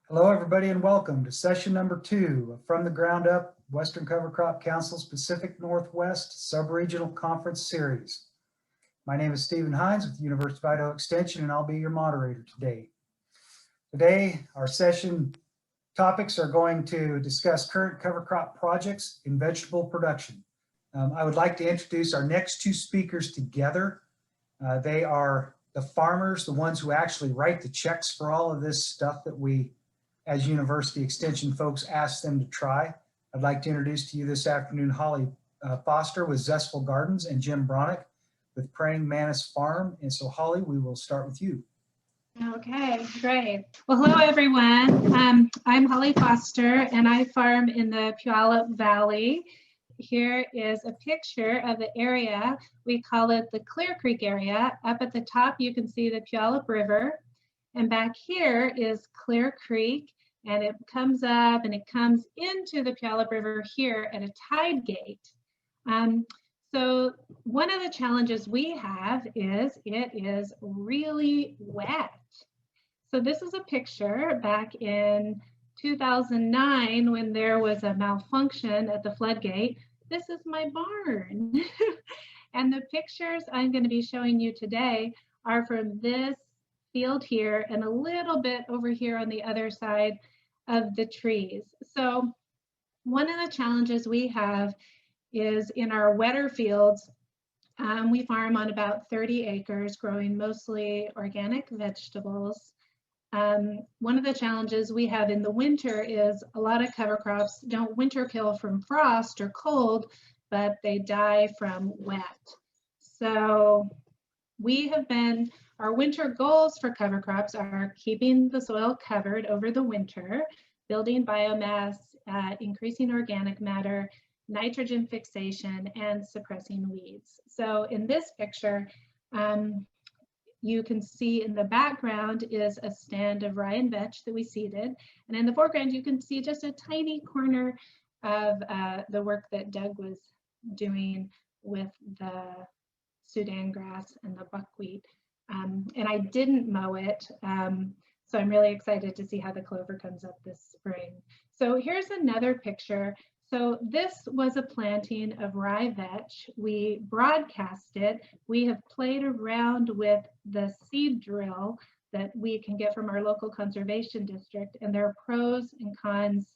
Hello, everybody, and welcome to session number 2 of From the Ground Up Western Cover Crop Council's Pacific Northwest Subregional Conference Series. My name is Stephen Hines with the University of Idaho Extension, and I'll be your moderator today. Today, our session topics are going to discuss current cover crop projects in vegetable production. I would like to introduce our next two speakers together. They are the farmers, the ones who actually write the checks for all of this stuff that we, as University Extension folks, ask them to try. I'd like to introduce to you this afternoon Holly Foster with Zesftful Gardens and Jim Bronec with Praying Mantis Farm. And so Holly, we will start with you. Okay, great. Well, hello everyone. I'm Holly Foster and I farm in the Puyallup Valley. Here is a picture of the area. We call it the Clear Creek area. Up at the top, you can see the Puyallup River. And back here is Clear Creek, and it comes up and it comes into the Puyallup River here at a tide gate. So one of the challenges we have is it is really wet. So this is a picture back in 2009 when there was a malfunction at the floodgate. This is my barn. And the pictures I'm going to be showing you today are from this field here and a little bit over here on the other side of the trees. So one of the challenges we have is in our wetter fields, we farm on about 30 acres, growing mostly organic vegetables. One of the challenges we have in the winter is a lot of cover crops don't winter kill from frost or cold, but they die from wet. So our winter goals for cover crops are keeping the soil covered over the winter, building biomass, increasing organic matter, nitrogen fixation, and suppressing weeds. So in this picture, you can see in the background is a stand of rye and vetch that we seeded. And in the foreground, you can see just a tiny corner of the work that Doug was doing with the Sudangrass and the buckwheat. And I didn't mow it, so I'm really excited to see how the clover comes up this spring. So here's another picture. So this was a planting of rye vetch. We broadcast it. We have played around with the seed drill that we can get from our local conservation district, and there are pros and cons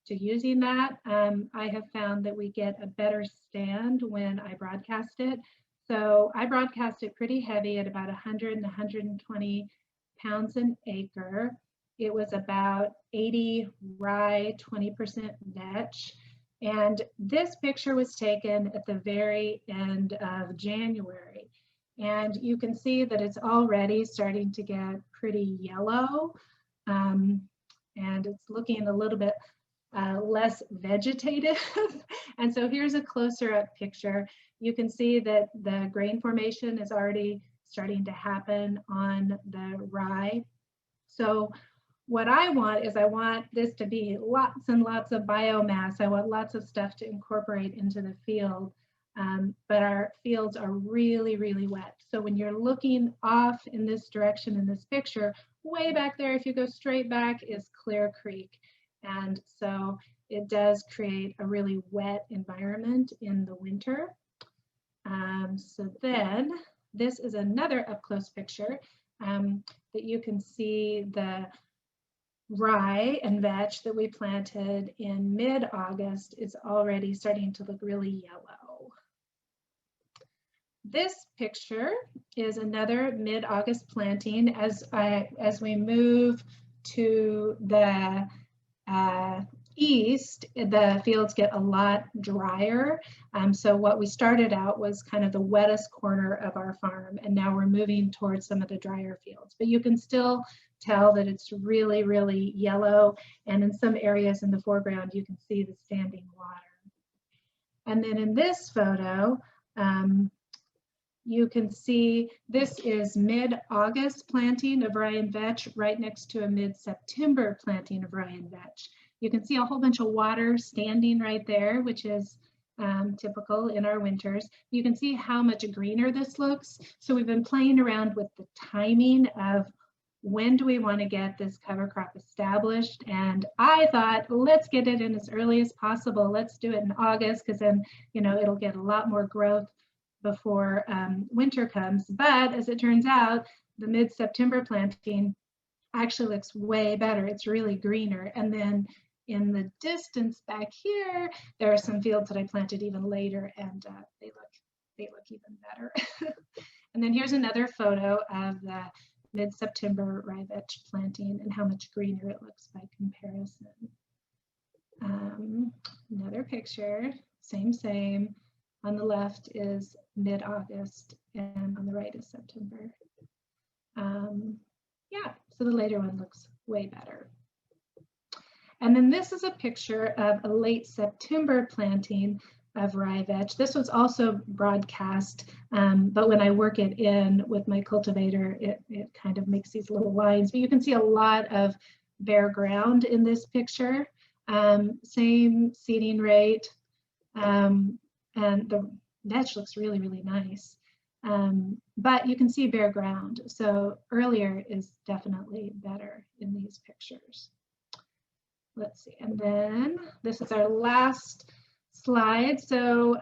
to using that. I have found that we get a better stand when I broadcast it. So I broadcast it pretty heavy at about 100 and 120 pounds an acre. It was about 80 rye, 20% vetch. And this picture was taken at the very end of January. And you can see that it's already starting to get pretty yellow. And it's looking a little bit less vegetative. And so here's a closer up picture. You can see that the grain formation is already starting to happen on the rye. So what I want is I want this to be lots and lots of biomass. I want lots of stuff to incorporate into the field, but our fields are really, really wet. So when you're looking off in this direction in this picture, way back there, if you go straight back, is Clear Creek. And so it does create a really wet environment in the winter. So then this is another up close picture that you can see the rye and vetch that we planted in mid-August is already starting to look really yellow. This picture is another mid-August planting. As we move to the east, the fields get a lot drier. So what we started out was kind of the wettest corner of our farm, and now we're moving towards some of the drier fields. But you can still tell that it's really, really yellow, and in some areas in the foreground, you can see the standing water. And then in this photo, you can see this is mid-August planting of rye and vetch right next to a mid-September planting of rye and vetch. You can see a whole bunch of water standing right there, which is typical in our winters. You can see how much greener this looks. So we've been playing around with the timing of when do we want to get this cover crop established? And I thought, let's get it in as early as possible. Let's do it in August, because then, you know, it'll get a lot more growth before winter comes. But as it turns out, the mid-September planting actually looks way better. It's really greener. And then in the distance back here, there are some fields that I planted even later, and they look even better. And then here's another photo of the mid-September rye vetch planting and how much greener it looks by comparison. Another picture, same. On the left is mid-August, and on the right is September. Yeah, so the later one looks way better. And then this is a picture of a late September planting of rye vetch. This was also broadcast, but when I work it in with my cultivator, it kind of makes these little lines. But you can see a lot of bare ground in this picture. Same seeding rate, and the vetch looks really, really nice. But you can see bare ground. So earlier is definitely better in these pictures. Let's see, and then this is our last slide. So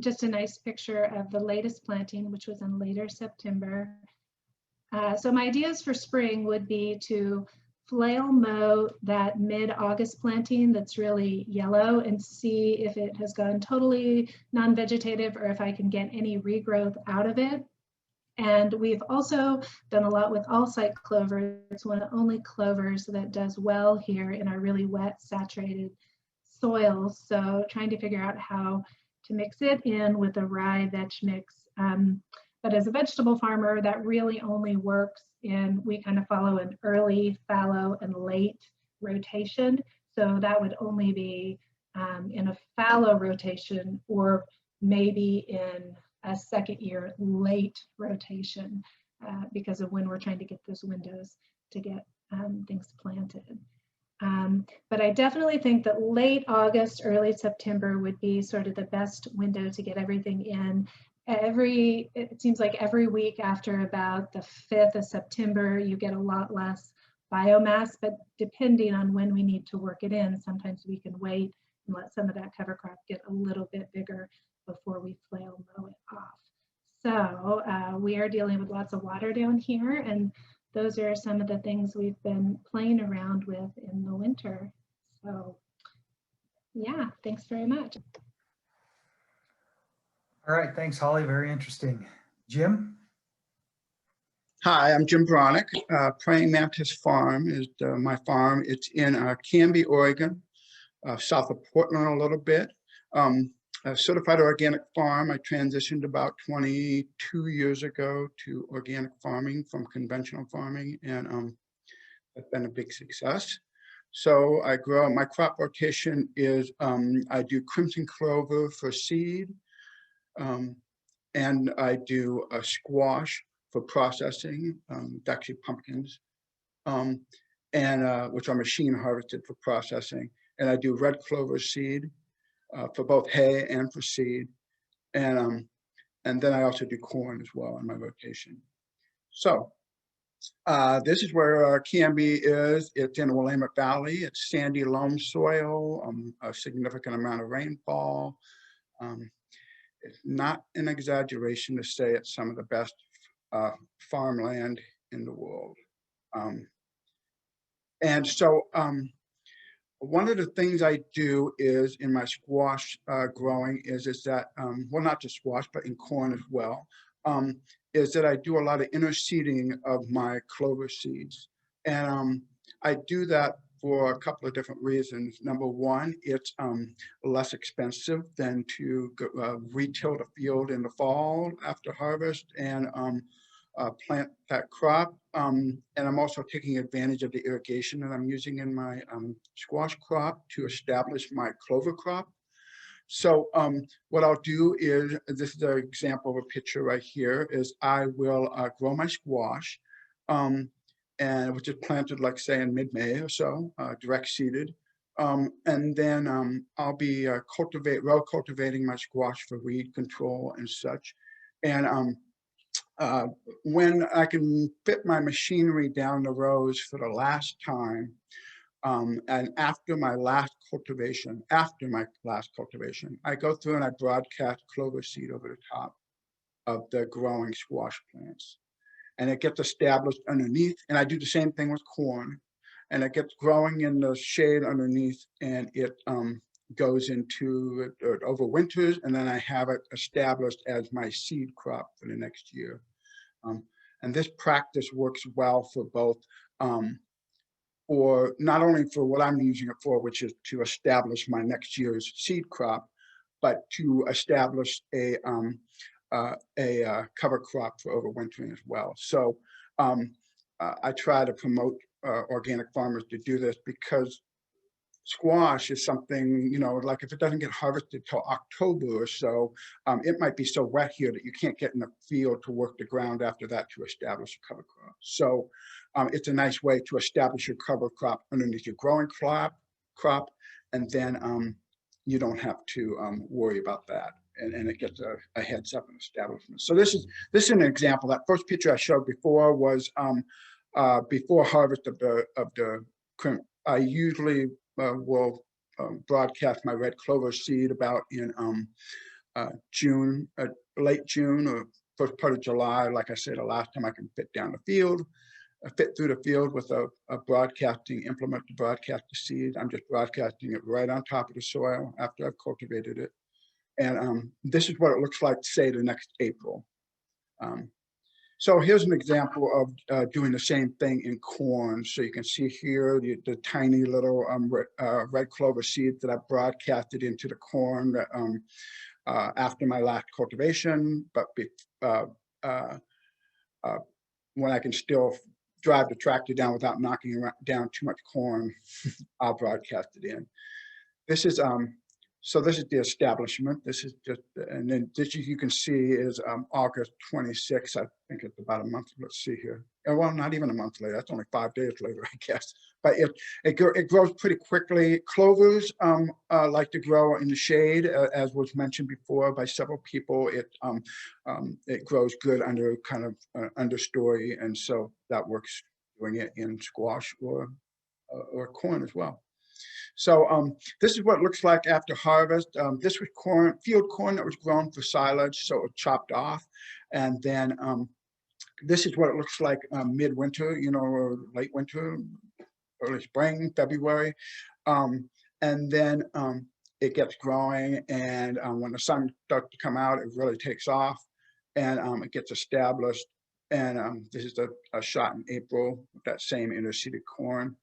just a nice picture of the latest planting, which was in later September. So my ideas for spring would be to flail mow that mid-August planting that's really yellow and see if it has gone totally non-vegetative or if I can get any regrowth out of it. And we've also done a lot with all-site clover. It's one of the only clovers that does well here in our really wet, saturated soils. So trying to figure out how to mix it in with a rye vetch mix. But as a vegetable farmer, that really only works in, we kind of follow an early, fallow, and late rotation. So that would only be in a fallow rotation, or maybe in a second year late rotation, because of when we're trying to get those windows to get things planted. But I definitely think that late August, early September would be sort of the best window to get everything in. It seems like every week after about the 5th of September, you get a lot less biomass, but depending on when we need to work it in, sometimes we can wait and let some of that cover crop get a little bit bigger before we flail mow it off. So we are dealing with lots of water down here, and those are some of the things we've been playing around with in the winter. So yeah, thanks very much. All right, thanks, Holly. Very interesting. Jim? Hi, I'm Jim Bronec. Praying Mantis Farm is my farm. It's in Canby, Oregon, south of Portland a little bit. A certified organic farm. I transitioned about 22 years ago to organic farming from conventional farming, and it's been a big success. So I grow, my crop rotation is, I do crimson clover for seed, and I do a squash for processing, actually pumpkins, and which are machine harvested for processing. And I do red clover seed for both hay and for seed. And then I also do corn as well in my rotation. So this is where Canby is. It's in the Willamette Valley. It's sandy loam soil, a significant amount of rainfall. It's not an exaggeration to say it's some of the best farmland in the world. And so one of the things I do is in my squash growing is that, well, not just squash, but in corn as well, is that I do a lot of interseeding of my clover seeds. And I do that for a couple of different reasons. Number one, it's less expensive than to retill the field in the fall after harvest and plant that crop. And I'm also taking advantage of the irrigation that I'm using in my squash crop to establish my clover crop. So what I'll do is, this is an example of a picture right here, is I will grow my squash, and which is planted, like say in mid-May or so, direct seeded. And then I'll be row cultivating my squash for weed control and such. And when I can fit my machinery down the rows for the last time, and after my last cultivation, I go through and I broadcast clover seed over the top of the growing squash plants. And it gets established underneath. And I do the same thing with corn. And it gets growing in the shade underneath, and it goes into it overwinters, and then I have it established as my seed crop for the next year. And this practice works well for both, or not only for what I'm using it for, which is to establish my next year's seed crop, but to establish a cover crop for overwintering as well. So I try to promote organic farmers to do this, because squash is something, like if it doesn't get harvested till October or so, it might be so wet here that you can't get in the field to work the ground after that to establish a cover crop. So it's a nice way to establish your cover crop underneath your growing crop, and then you don't have to worry about that. And it gets a heads up and establishment. So this is an example. That first picture I showed before was before harvest of the crimp. I usually will broadcast my red clover seed about in June, late June or first part of July. Like I said, the last time I can fit down the field, fit through the field with a broadcasting implement to broadcast the seed. I'm just broadcasting it right on top of the soil after I've cultivated it. And this is what it looks like, say, the next April. So here's an example of doing the same thing in corn. So you can see here the tiny little red clover seeds that I broadcasted into the corn after my last cultivation, but when I can still drive the tractor down without knocking down too much corn, I'll broadcast it in. This is so this is the establishment. This is just, and then this you can see is August 26th. I think it's about a month. Let's see here. Well, not even a month later. That's only 5 days later, I guess. But it grows pretty quickly. Clovers like to grow in the shade, as was mentioned before by several people. It grows good under kind of understory, and so that works doing it in squash or corn as well. So this is what it looks like after harvest. This was corn, field corn that was grown for silage, so it was chopped off. And then this is what it looks like midwinter, or late winter, early spring, February. And then it gets growing, and when the sun starts to come out, it really takes off, and it gets established. And this is a shot in April with that same interseeded corn.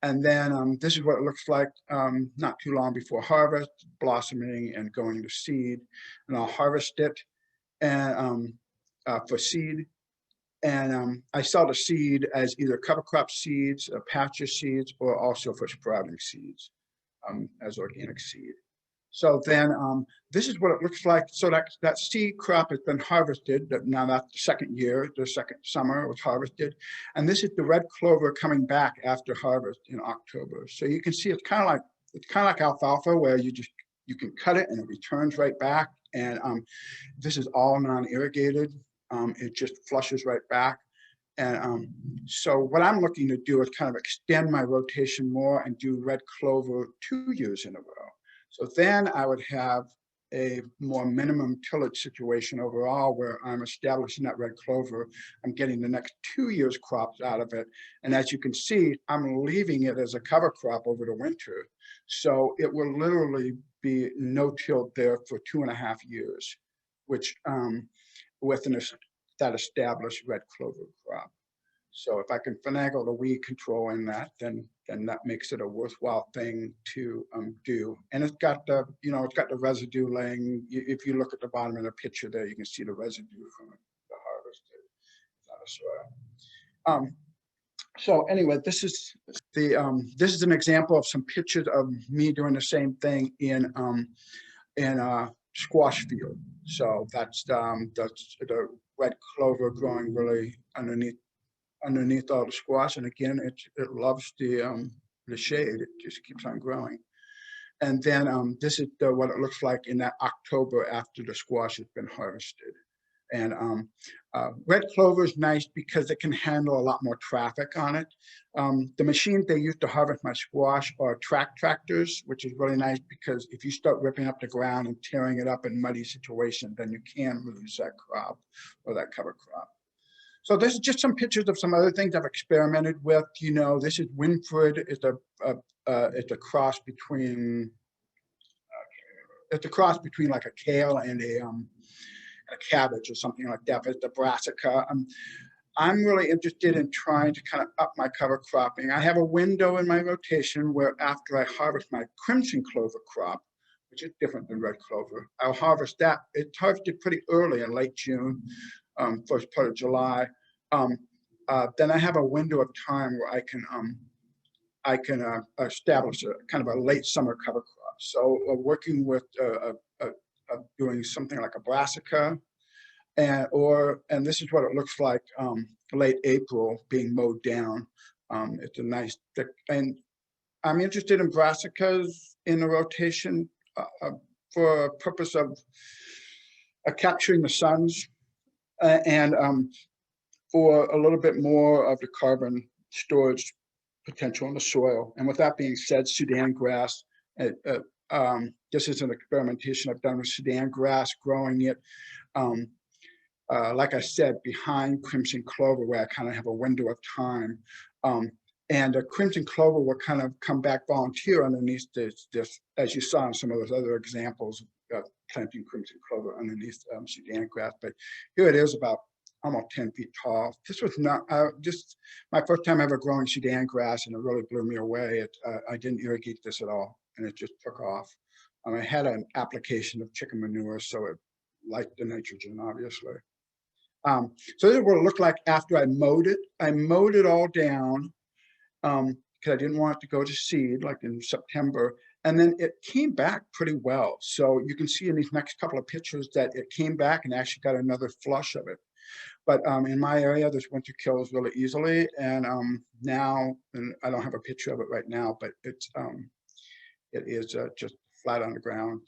And then this is what it looks like not too long before harvest, blossoming and going to seed. And I'll harvest it and for seed. And I sell the seed as either cover crop seeds, pasture seeds, or also for sprouting seeds as organic seed. So then this is what it looks like. So that seed crop has been harvested. Now that's the second year, the second summer it was harvested. And this is the red clover coming back after harvest in October. So you can see it's kind of like alfalfa, where you can cut it and it returns right back. And this is all non-irrigated. It just flushes right back. And so what I'm looking to do is kind of extend my rotation more and do red clover 2 years in a row. So then I would have a more minimum tillage situation overall, where I'm establishing that red clover. I'm getting the next 2 years crops out of it. And as you can see, I'm leaving it as a cover crop over the winter. So it will literally be no-tilled there for 2.5 years, which with that established red clover crop. So if I can finagle the weed control in that, then that makes it a worthwhile thing to do. And it's got the, it's got the residue laying. If you look at the bottom of the picture there, you can see the residue from the harvested soil. So anyway, this is an example of some pictures of me doing the same thing in a squash field. So that's the red clover growing really underneath all the squash, and again, it loves the shade. It just keeps on growing. And then this is what it looks like in that October after the squash has been harvested. And red clover is nice because it can handle a lot more traffic on it. The machines they use to harvest my squash are tractors, which is really nice because if you start ripping up the ground and tearing it up in muddy situations, then you can lose that crop or that cover crop. So this is just some pictures of some other things I've experimented with. You know, this is Winfred. It's a cross between like a kale and a cabbage or something like that. But it's the Brassica. I'm really interested in trying to kind of up my cover cropping. I have a window in my rotation where after I harvest my crimson clover crop, which is different than red clover, I'll harvest that. It's harvested pretty early in late June, first part of July. Then I have a window of time where I can establish a kind of a late summer cover crop. So working with doing something like a brassica, and this is what it looks like late April being mowed down. It's a nice thick, and I'm interested in brassicas in the rotation for a purpose of capturing the suns and for a little bit more of the carbon storage potential in the soil. And with that being said, Sudangrass, this is an experimentation I've done with Sudangrass, growing it, like I said, behind crimson clover, where I kind of have a window of time. And crimson clover will kind of come back volunteer underneath this, as you saw in some of those other examples of planting crimson clover underneath Sudangrass. But here it is, about almost 10 feet tall. This was not just my first time ever growing Sudangrass, and it really blew me away. I didn't irrigate this at all, and it just took off. I had an application of chicken manure, so it liked the nitrogen, obviously. So this is what it looked like after I mowed it. I mowed it all down because I didn't want it to go to seed like in September. And then it came back pretty well. So you can see in these next couple of pictures that it came back and actually got another flush of it. But in my area, this winter kills really easily. And now, and I don't have a picture of it right now, but it is just flat on the ground,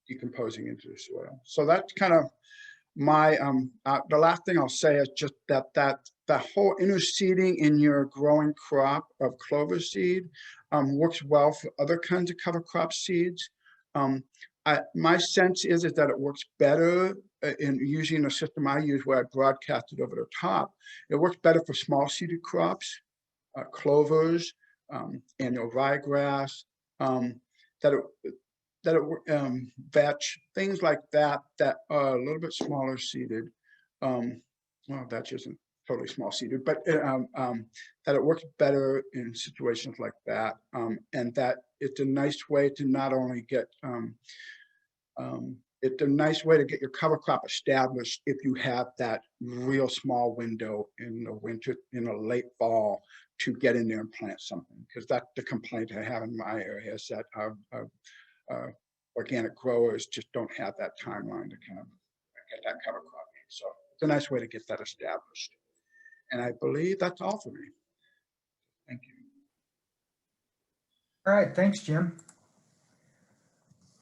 decomposing into the soil. So that's kind of my, the last thing I'll say is just that whole interseeding in your growing crop of clover seed works well for other kinds of cover crop seeds. My sense is that it works better in using the system I use where I broadcast it over the top. It works better for small seeded crops, clovers, annual ryegrass, vetch, things like that, that are a little bit smaller seeded. Well, vetch isn't totally small seeded, but that it works better in situations like that. And that it's a nice way to not only get, it's a nice way to get your cover crop established if you have that real small window in the winter, in the late fall, to get in there and plant something. Because that's the complaint I have in my area, is that organic growers just don't have that timeline to kind of get that cover crop in. So it's a nice way to get that established. And I believe that's all for me. Thank you. All right, thanks, Jim.